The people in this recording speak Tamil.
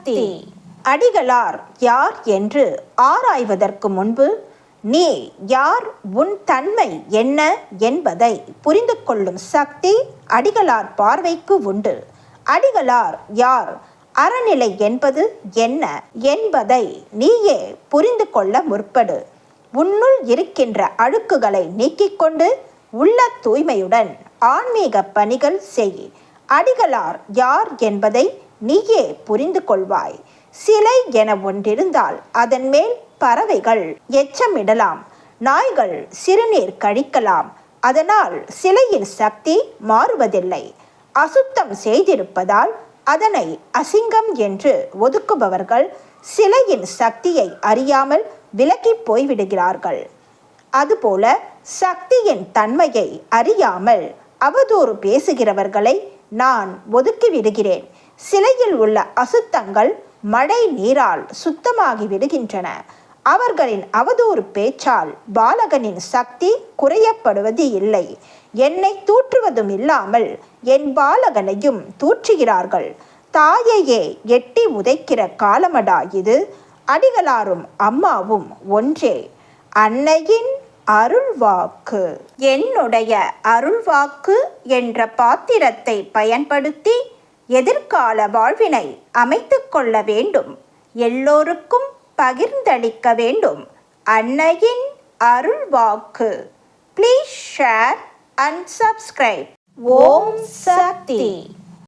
சக்தி. அடிகளார் யார் என்று ஆராய்வதற்கு முன்பு நீ யார், உன் தன்மை என்ன என்பதை புரிந்து கொள்ளும் சக்தி அடிகளார் பார்வைக்கு உண்டு. அடிகளார் யார், அறநிலை என்பது என்ன என்பதை நீயே புரிந்து கொள்ள முற்படு. உன்னுள் இருக்கின்ற அழுக்குகளை நீக்கிக்கொண்டு உள்ள தூய்மையுடன் ஆன்மீக பணிகள் செய். அடிகளார் யார் என்பதை நீயே புரிந்து கொள்வாய். சிலை என ஒன்றிருந்தால் அதன் மேல் பறவைகள் எச்சமிடலாம், நாய்கள் சிறுநீர் கழிக்கலாம். அதனால் சிலையின் சக்தி மாறுவதில்லை. அசுத்தம் செய்திருப்பதால் அதனை அசிங்கம் என்று ஒதுக்குபவர்கள் சிலையின் சக்தியை அறியாமல் விலகி போய்விடுகிறார்கள். அதுபோல சக்தியின் தன்மையை அறியாமல் அவதூறு பேசுகிறவர்களை நான் ஒதுக்கி விடுகிறேன். சிலையில் உள்ள அசுத்தங்கள் மழை நீரால் சுத்தமாகி விடுகின்றன. அவர்களின் அவதூறு பேச்சால் பாலகனின் சக்தி குறையப்படுவது இல்லை. என்னை தூற்றுவதும் இல்லாமல் என் பாலகனையும் தூற்றுகிறார்கள். தாயையே எட்டி உதைக்கிற காலமடா இது. அடிகளாரும் அம்மாவும் ஒன்றே. அன்னையின் அருள்வாக்கு. என்னுடைய அருள்வாக்கு என்ற பாத்திரத்தை பயன்படுத்தி எதிர்கால வாழ்வினை அமைத்து கொள்ள வேண்டும். எல்லோருக்கும் பகிர்ந்தளிக்க வேண்டும். அன்னையின் அருள்வாக்கு. Please share and subscribe. Om Sakthi.